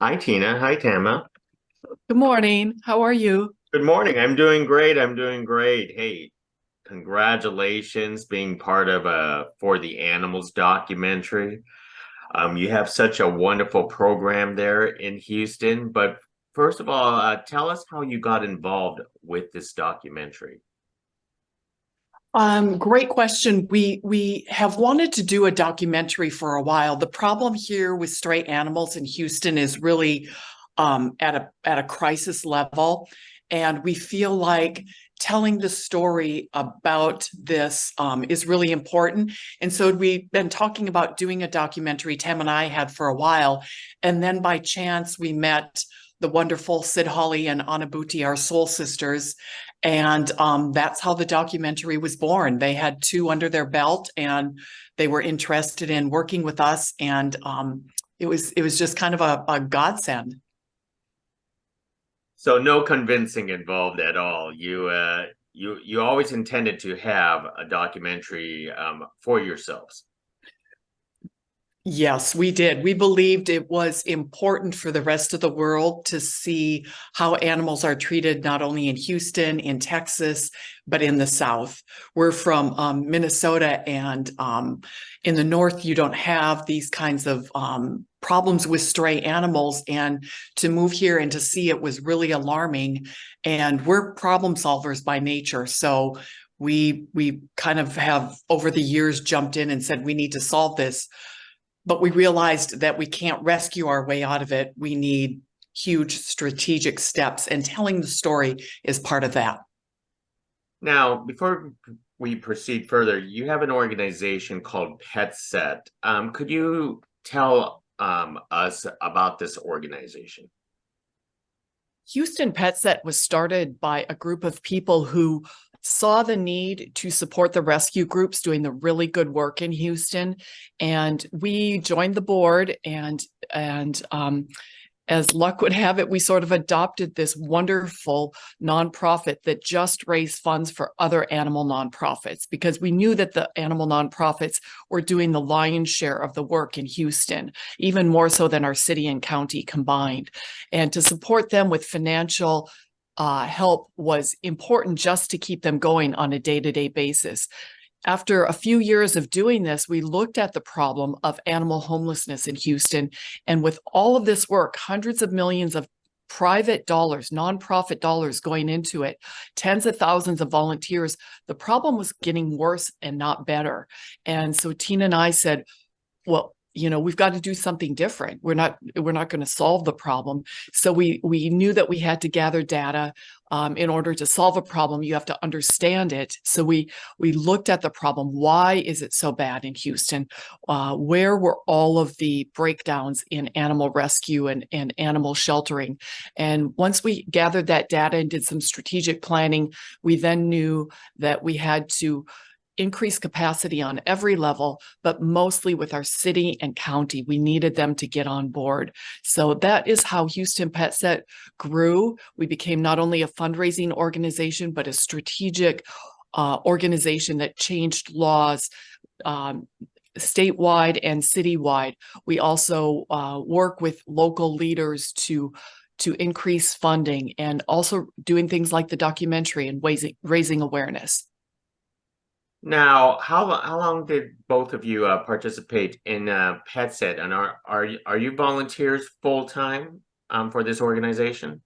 Hi, Tina. Hi, Tama. Good morning. How are you? Good morning. I'm doing great. I'm doing great. Hey, congratulations being part of a For the Animals documentary. You have such a wonderful program there in Houston. But first of all, tell us how you got involved with this documentary. Great question. We have wanted to do a documentary for a while. The problem here with stray animals in Houston is really at a crisis level, and we feel like telling the story about this is really important. And so we've been talking about doing a documentary. Tam and I had for a while, and then by chance we met the wonderful Sid Holly and Anabuti, our soul sisters. And that's how the documentary was born. They had two under their belt and they were interested in working with us. And it was just kind of a godsend. So no convincing involved at all. You always intended to have a documentary for yourselves. Yes, we did. We believed it was important for the rest of the world to see how animals are treated, not only in Houston, in Texas, but in the South. We're from Minnesota, and in the North, you don't have these kinds of problems with stray animals. And to move here and to see it was really alarming. And we're problem solvers by nature. So we kind of have over the years jumped in and said, we need to solve this, but we realized that we can't rescue our way out of it. We need huge strategic steps, and telling the story is part of that. Now, before we proceed further, you have an organization called PetSet. Could you tell us about this organization? Houston Pet Set was started by a group of people who saw the need to support the rescue groups doing the really good work in Houston. And we joined the board, and as luck would have it, we sort of adopted this wonderful nonprofit that just raised funds for other animal nonprofits, because we knew that the animal nonprofits were doing the lion's share of the work in Houston, even more so than our city and county combined. And to support them with financial help was important just to keep them going on a day-to-day basis. After a few years of doing this, we looked at the problem of animal homelessness in Houston. And with all of this work, hundreds of millions of private dollars, nonprofit dollars going into it, tens of thousands of volunteers, the problem was getting worse and not better. And so Tina and I said, well, we've got to do something different. We're not going to solve the problem. So we knew that we had to gather data. In order to solve a problem, you have to understand it. So we looked at the problem. Why is it so bad in Houston? Where were all of the breakdowns in animal rescue and animal sheltering? And once we gathered that data and did some strategic planning, we then knew that we had to increase capacity on every level, but mostly with our city and county. We needed them to get on board. So that is how Houston Pet Set grew. We became not only a fundraising organization, but a strategic organization that changed laws statewide and citywide. We also work with local leaders to increase funding, and also doing things like the documentary and raising awareness. Now, how long did both of you participate in PetSet, and are you volunteers full time for this organization?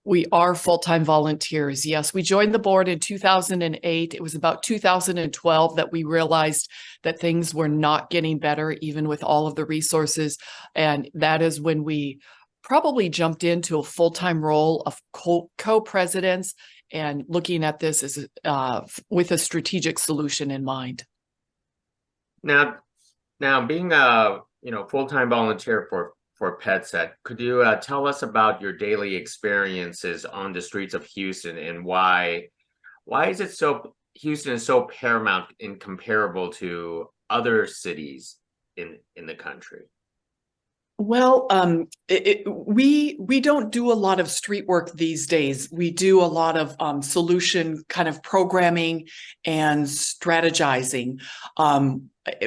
We are full-time volunteers. Yes, we joined the board in 2008. It was about 2012 that we realized that things were not getting better, even with all of the resources. And that is when we probably jumped into a full-time role of co-presidents and looking at this as with a strategic solution in mind. Now, being a full-time volunteer for PetSet, could you tell us about your daily experiences on the streets of Houston, and why is it so Houston is so paramount and comparable to other cities in the country? Well, we don't do a lot of street work these days. We do a lot of solution kind of programming and strategizing.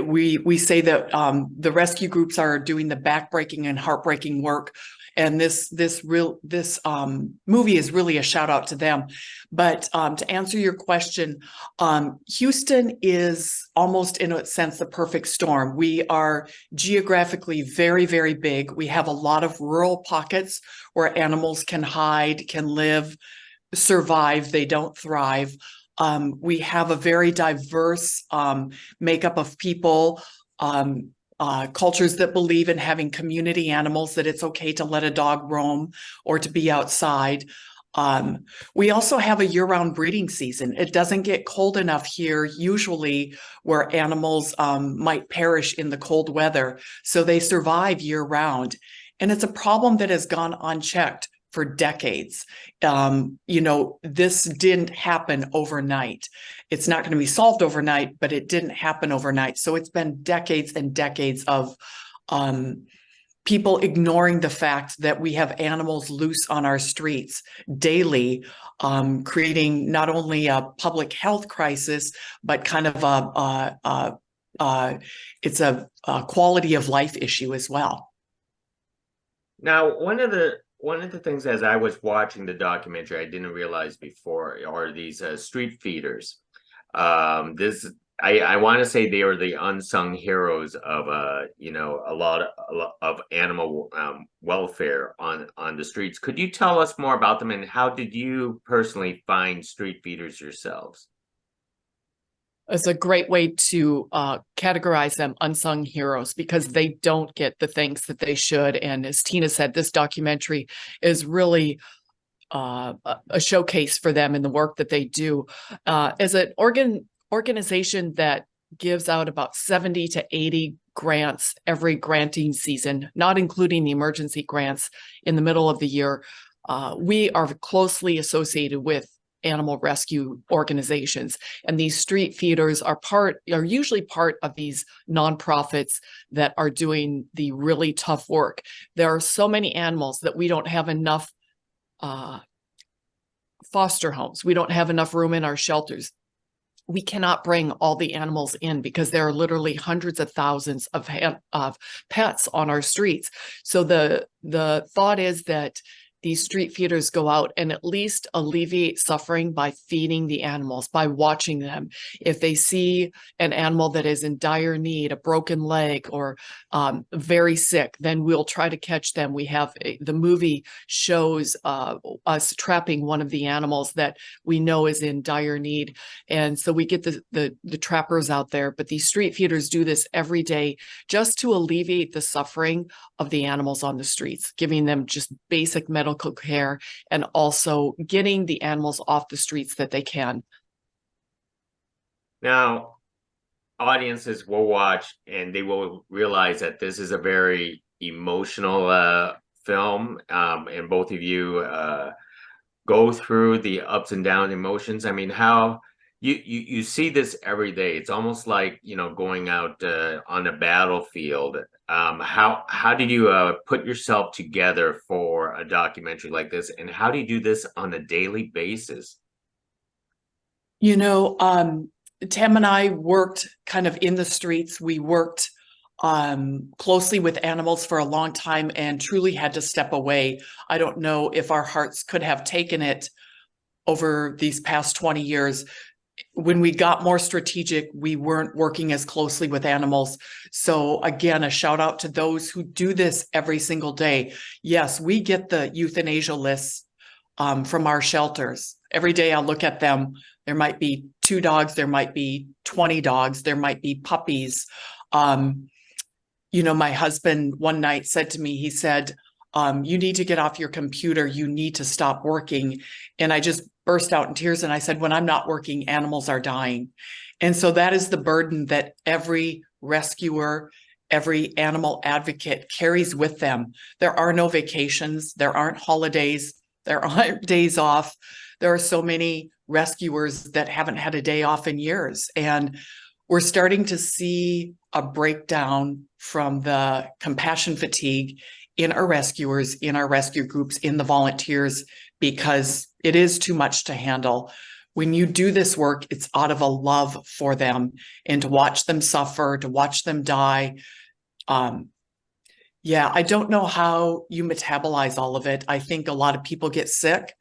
We say that the rescue groups are doing the backbreaking and heartbreaking work, And this movie is really a shout out to them. But to answer your question, Houston is almost in a sense the perfect storm. We are geographically very, very big. We have a lot of rural pockets where animals can hide, can live, survive. They don't thrive. We have a very diverse makeup of people, cultures that believe in having community animals, that it's okay to let a dog roam or to be outside. We also have a year-round breeding season. It doesn't get cold enough here usually where animals might perish in the cold weather, so they survive year-round. And it's a problem that has gone unchecked for decades. This didn't happen overnight. It's not going to be solved overnight, but it didn't happen overnight. So it's been decades and decades of people ignoring the fact that we have animals loose on our streets daily, creating not only a public health crisis, but kind of it's a quality of life issue as well. Now, one of the things as I was watching the documentary, I didn't realize before are these street feeders. I want to say they are the unsung heroes of a lot of animal welfare on the streets. Could you tell us more about them, and how did you personally find street feeders yourselves? It's a great way to categorize them, unsung heroes, because they don't get the thanks that they should. And as Tina said, this documentary is really a showcase for them in the work that they do. As an organization that gives out about 70 to 80 grants every granting season, not including the emergency grants in the middle of the year, we are closely associated with animal rescue organizations, and these street feeders are usually part of these nonprofits that are doing the really tough work. There are so many animals that we don't have enough foster homes. We don't have enough room in our shelters. We cannot bring all the animals in because there are literally hundreds of thousands of pets on our streets. So the thought is that these street feeders go out and at least alleviate suffering by feeding the animals, by watching them. If they see an animal that is in dire need, a broken leg or very sick, then we'll try to catch them. The movie shows us trapping one of the animals that we know is in dire need. And so we get the trappers out there, but these street feeders do this every day just to alleviate the suffering of the animals on the streets, giving them just basic medical care and also getting the animals off the streets that they can. Now, audiences will watch and they will realize that this is a very emotional film, and both of you go through the ups and down emotions. I mean, how you see this every day. It's almost like, going out on a battlefield. How did you put yourself together for a documentary like this, and how do you do this on a daily basis? Tam and I worked kind of in the streets. We worked closely with animals for a long time and truly had to step away. I don't know if our hearts could have taken it over these past 20 years. When we got more strategic, we weren't working as closely with animals. So again, a shout out to those who do this every single day. Yes, we get the euthanasia lists from our shelters. Every day I'll look at them. There might be 2 dogs, there might be 20 dogs, there might be puppies. My husband one night said to me, he said, you need to get off your computer. You need to stop working. And I just burst out in tears. And I said, when I'm not working, animals are dying. And so that is the burden that every rescuer, every animal advocate carries with them. There are no vacations. There aren't holidays. There aren't days off. There are so many rescuers that haven't had a day off in years. And we're starting to see a breakdown from the compassion fatigue in our rescuers, in our rescue groups, in the volunteers, because it is too much to handle. When you do this work, it's out of a love for them, and to watch them suffer, to watch them die. Yeah, I don't know how you metabolize all of it. I think a lot of people get sick.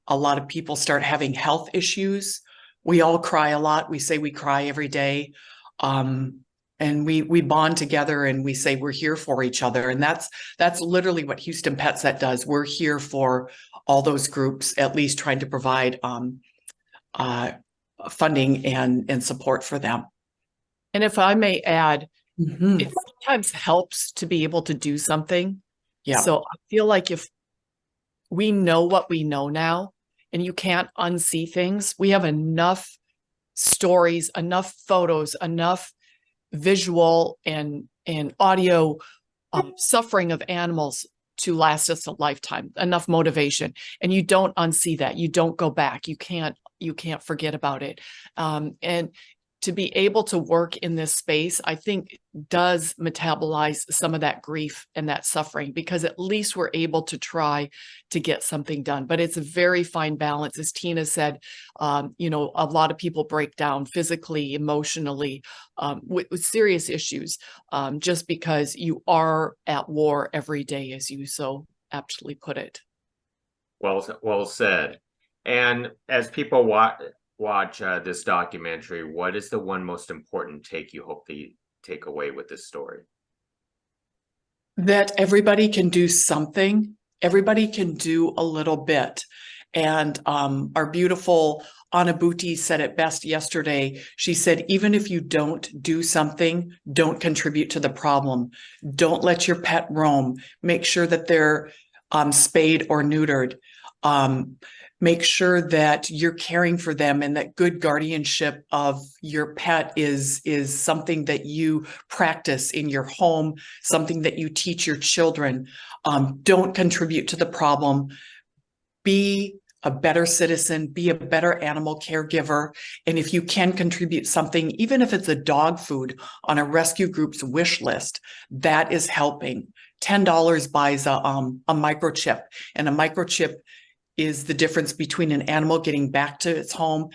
A lot of people start having health issues. We all cry a lot. We say we cry every day. Um, and we bond together and we say we're here for each other. And that's literally what Houston Pet Set does. We're here for all those groups, at least trying to provide uh, funding and support for them. And if I may add, it sometimes helps to be able to do something. Yeah. So I feel like if we know what we know now, and you can't unsee things, we have enough stories, enough photos, enough visual and audio suffering of animals to last us a lifetime, enough motivation. And you don't unsee that. You don't go back. You can't forget about it. And to be able to work in this space, I think does metabolize some of that grief and that suffering, because at least we're able to try to get something done. But it's a very fine balance. As Tena said, you know, a lot of people break down physically, emotionally, with serious issues, just because you are at war every day, as you so aptly put it. Well said. And as people watch this documentary, what is the one most important take you hope they take away with this story? That everybody can do something. Everybody can do a little bit. And our beautiful Anabuti said it best yesterday. She said, even if you don't do something, don't contribute to the problem. Don't let your pet roam. Make sure that they're spayed or neutered. Make sure that you're caring for them and that good guardianship of your pet is something that you practice in your home, something that you teach your children. Don't contribute to the problem. Be a better citizen, be a better animal caregiver. And if you can contribute something, even if it's a dog food on a rescue group's wish list, that is helping. $10 buys a microchip, and a microchip is the difference between an animal getting back to its home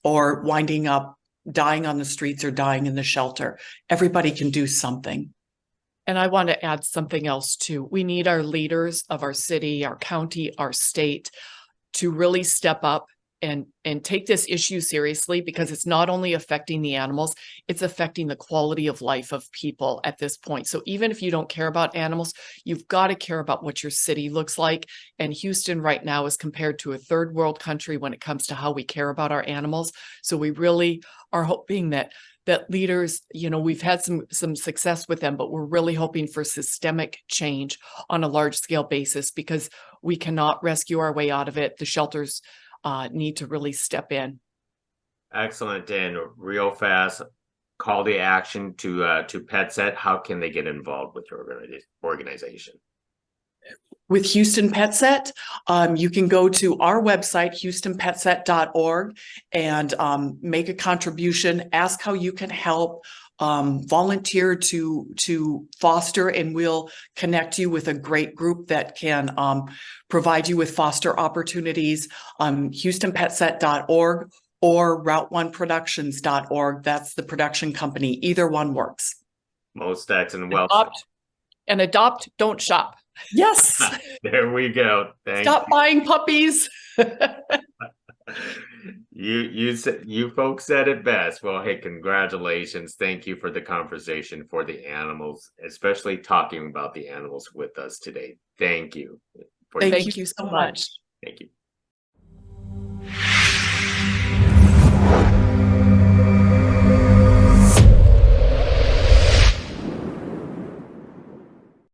or winding up dying on the streets or dying in the shelter. Everybody can do something. And I want to add something else too. We need our leaders of our city, our county, our state to really step up and take this issue seriously, because it's not only affecting the animals, it's affecting the quality of life of people at this point. So even if you don't care about animals, you've got to care about what your city looks like. And Houston right now is compared to a third world country when it comes to how we care about our animals. So we really are hoping that leaders, you know, we've had some success with them, but we're really hoping for systemic change on a large scale basis, because we cannot rescue our way out of it. The shelters need to really step in. Excellent. And real fast, call to action to PetSet. How can they get involved with your organization? With Houston Pet Set, you can go to our website, houstonpetset.org, and make a contribution, ask how you can help, volunteer to foster, and we'll connect you with a great group that can provide you with foster opportunities. houstonpetset.org or route1productions.org. That's the production company. Either one works. Most excellent. Well, adopt, don't shop. Yes. There we go. Stop buying puppies. You folks said it best. Well, hey, congratulations. Thank you for the conversation, for the animals, especially talking about the animals with us today. Thank you. Thank you so much.